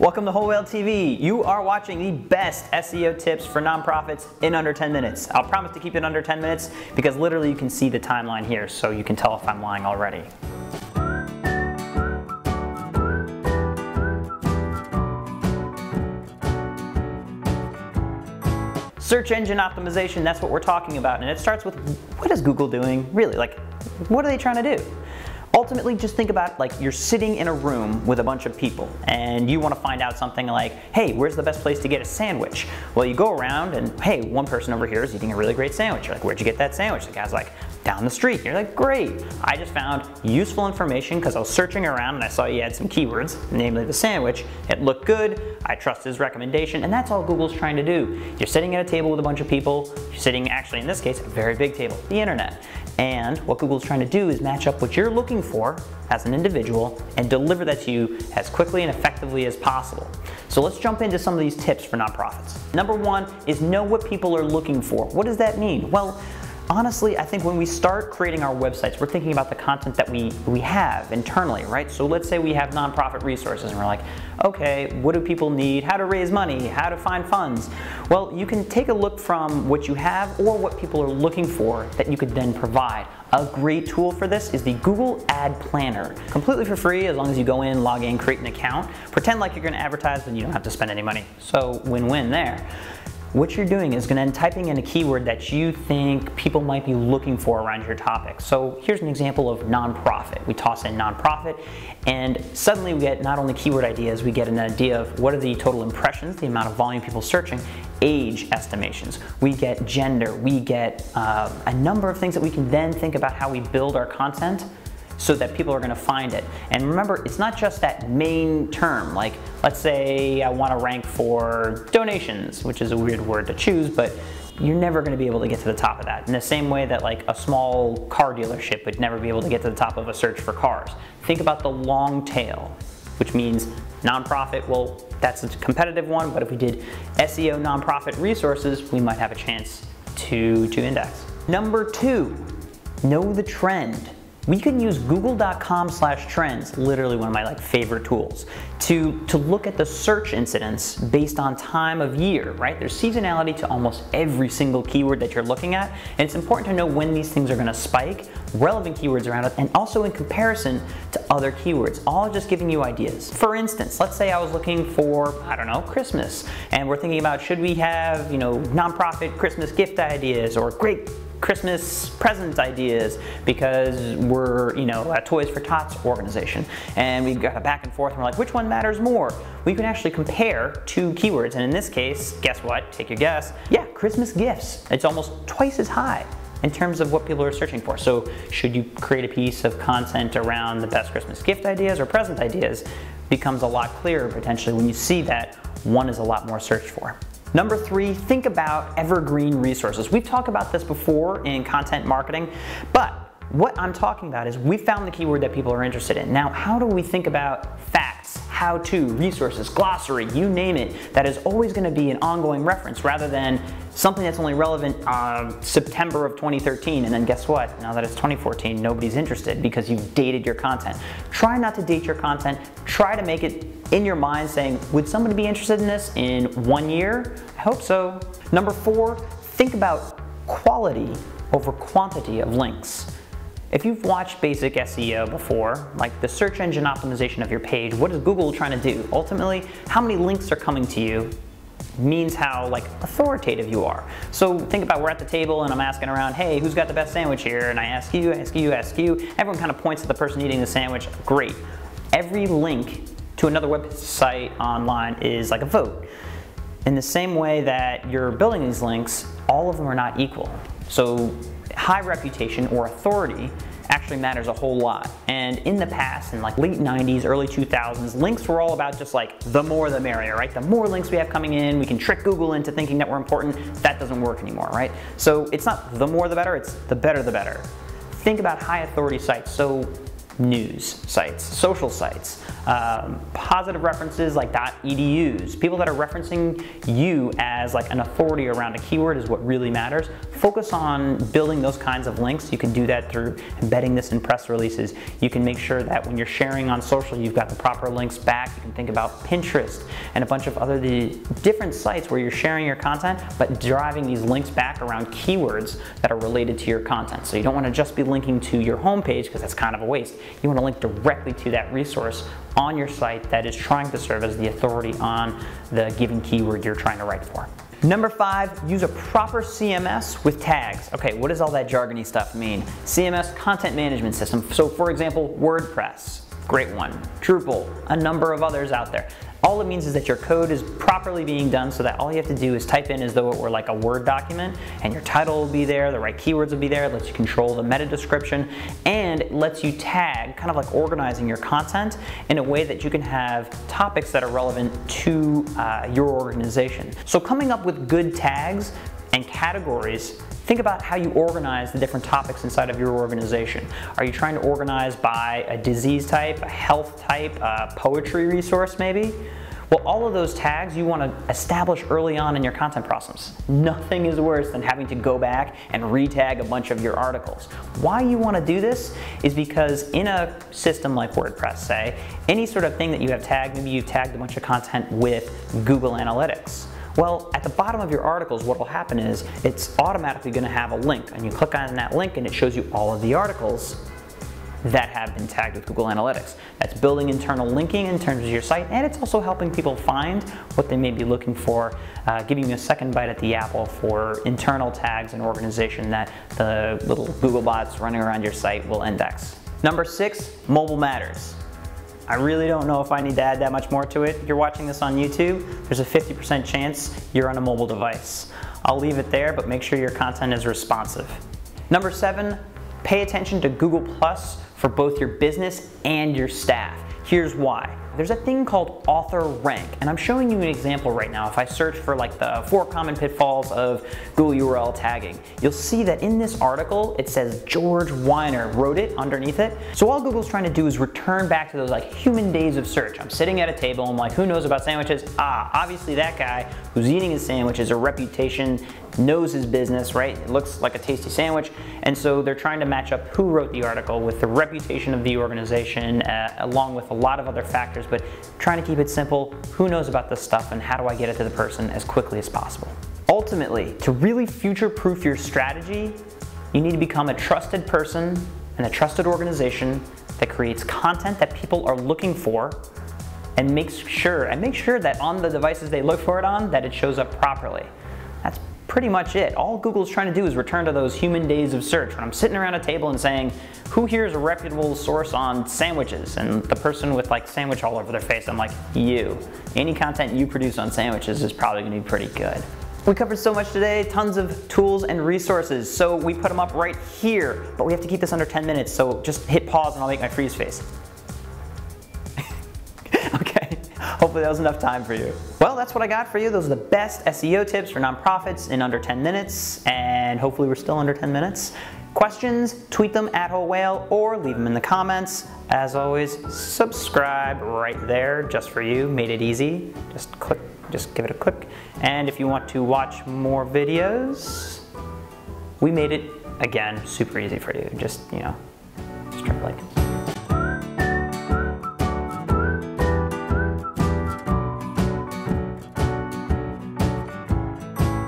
Welcome to Whole Whale TV. You are watching the best SEO tips for nonprofits in under 10 minutes. I'll promise to keep it under 10 minutes because literally you can see the timeline here, so you can tell if I'm lying already. Search engine optimization, that's what we're talking about, and it starts with what is Google doing? Really, like, what are they trying to do? Ultimately, just think about like you're sitting in a room with a bunch of people and you want to find out something like, hey, where's the best place to get a sandwich? Well, you go around and, hey, one person over here is eating a really great sandwich. You're like, where'd you get that sandwich? The guy's like, down the street. You're like, great. I just found useful information because I was searching around and I saw you had some keywords, namely the sandwich. It looked good. I trust his recommendation, and that's all Google's trying to do. You're sitting at a table with a bunch of people. You're sitting, actually in this case, a very big table, the internet. And what Google's trying to do is match up what you're looking for as an individual and deliver that to you as quickly and effectively as possible. So let's jump into some of these tips for nonprofits. Number one is know what people are looking for. What does that mean? Well, honestly, I think when we start creating our websites, we're thinking about the content that we have internally, right? So let's say we have nonprofit resources and we're like, okay, what do people need? How to raise money? How to find funds? Well, you can take a look from what you have or what people are looking for that you could then provide. A great tool for this is the Google Ad Planner. Completely for free as long as you go in, log in, create an account. Pretend like you're going to advertise, but you don't have to spend any money. So win-win there. What you're doing is going to typing in a keyword that you think people might be looking for around your topic. So here's an example of nonprofit. We toss in nonprofit and suddenly we get not only keyword ideas, we get an idea of what are the total impressions, the amount of volume people searching, age estimations, we get gender, we get a number of things that we can then think about how we build our content so that people are going to find it. And remember, it's not just that main term, like let's say I want to rank for donations, which is a weird word to choose, but you're never going to be able to get to the top of that. In the same way that like a small car dealership would never be able to get to the top of a search for cars. Think about the long tail, which means nonprofit, well, that's a competitive one, but if we did SEO nonprofit resources, we might have a chance to index. Number two, know the trend. We can use google.com/trends, literally one of my favorite tools, to look at the search incidents based on time of year, right? There's seasonality to almost every single keyword that you're looking at, and it's important to know when these things are going to spike, relevant keywords around it, and also in comparison to other keywords, all just giving you ideas. For instance, let's say I was looking for, I don't know, Christmas, and we're thinking about should we have, nonprofit Christmas gift ideas or great Christmas present ideas because we're, a Toys for Tots organization, and we've got a back and forth and we're like, which one matters more? We can actually compare two keywords, and in this case, guess what? Take your guess. Yeah, Christmas gifts. It's almost twice as high in terms of what people are searching for. So should you create a piece of content around the best Christmas gift ideas or present ideas? Becomes a lot clearer potentially when you see that one is a lot more searched for. Number three, think about evergreen resources. We've talked about this before in content marketing, but what I'm talking about is we found the keyword that people are interested in. Now, how do we think about facts, how-to, resources, glossary, you name it, that is always going to be an ongoing reference rather than something that's only relevant September of 2013, and then guess what? Now that it's 2014, nobody's interested because you've dated your content. Try not to date your content. Try to make it in your mind saying, would somebody be interested in this in 1 year? I hope so. Number four, think about quality over quantity of links. If you've watched basic SEO before, like the search engine optimization of your page, what is Google trying to do? Ultimately, how many links are coming to you means how authoritative you are. So think about, we're at the table and I'm asking around, hey, who's got the best sandwich here? And I ask you, ask you, ask you. Everyone kind of points at the person eating the sandwich. Great. Every link to another website online is like a vote. In the same way that you're building these links, all of them are not equal. So high reputation or authority actually matters a whole lot. And in the past, in late 90s, early 2000s, links were all about just the more the merrier, right? The more links we have coming in, we can trick Google into thinking that we're important. That doesn't work anymore, right? So it's not the more the better, it's the better the better. Think about high authority sites, so news sites, social sites, Positive references like .edus. People that are referencing you as like an authority around a keyword is what really matters. Focus on building those kinds of links. You can do that through embedding this in press releases. You can make sure that when you're sharing on social, you've got the proper links back. You can think about Pinterest and a bunch of other different sites where you're sharing your content, but driving these links back around keywords that are related to your content. So you don't want to just be linking to your homepage because that's kind of a waste. You want to link directly to that resource on your site that is trying to serve as the authority on the given keyword you're trying to write for. Number 5, use a proper CMS with tags. Okay, what does all that jargony stuff mean? CMS, content management system. So for example, WordPress, great one. Drupal, a number of others out there. All it means is that your code is properly being done so that all you have to do is type in as though it were like a Word document, and your title will be there, the right keywords will be there, it lets you control the meta description, and it lets you tag, kind of like organizing your content in a way that you can have topics that are relevant to your organization. So coming up with good tags and categories, think about how you organize the different topics inside of your organization. Are you trying to organize by a disease type, a health type, a poetry resource maybe? Well, all of those tags you want to establish early on in your content process. Nothing is worse than having to go back and re-tag a bunch of your articles. Why you want to do this is because in a system like WordPress, say, any sort of thing that you have tagged, maybe you've tagged a bunch of content with Google Analytics. Well, at the bottom of your articles, what will happen is it's automatically going to have a link, and you click on that link and it shows you all of the articles that have been tagged with Google Analytics. That's building internal linking in terms of your site, and it's also helping people find what they may be looking for, giving you a second bite at the apple for internal tags and organization that the little Google bots running around your site will index. Number 6, mobile matters. I really don't know if I need to add that much more to it. If you're watching this on YouTube, there's a 50% chance you're on a mobile device. I'll leave it there, but make sure your content is responsive. Number 7, pay attention to Google Plus for both your business and your staff. Here's why. There's a thing called author rank, and I'm showing you an example right now. If I search for like the 4 common pitfalls of Google URL tagging, you'll see that in this article it says George Weiner wrote it underneath it. So all Google's trying to do is return back to those like human days of search. I'm sitting at a table, I'm like, who knows about sandwiches? Ah, obviously that guy who's eating his sandwich is a reputation, knows his business, right? It looks like a tasty sandwich, and so they're trying to match up who wrote the article with the reputation of the organization, along with a lot of other factors, but trying to keep it simple. Who knows about this stuff, and how do I get it to the person as quickly as possible? Ultimately, to really future-proof your strategy, you need to become a trusted person and a trusted organization that creates content that people are looking for, and make sure that on the devices they look for it on, that it shows up properly. That's pretty much it. All Google's trying to do is return to those human days of search. When I'm sitting around a table and saying, who here is a reputable source on sandwiches? And the person with like sandwich all over their face, I'm like, you. Any content you produce on sandwiches is probably gonna be pretty good. We covered so much today, tons of tools and resources. So we put them up right here, but we have to keep this under 10 minutes. So just hit pause and I'll make my freeze face. Okay, hopefully that was enough time for you. Well, that's what I got for you. Those are the best SEO tips for nonprofits in under 10 minutes, and hopefully we're still under 10 minutes. Questions, tweet them at Whole Whale or leave them in the comments. As always, subscribe right there just for you. Made it easy. Just give it a click. And if you want to watch more videos, we made it, again, super easy for you. Just, you know, just try to like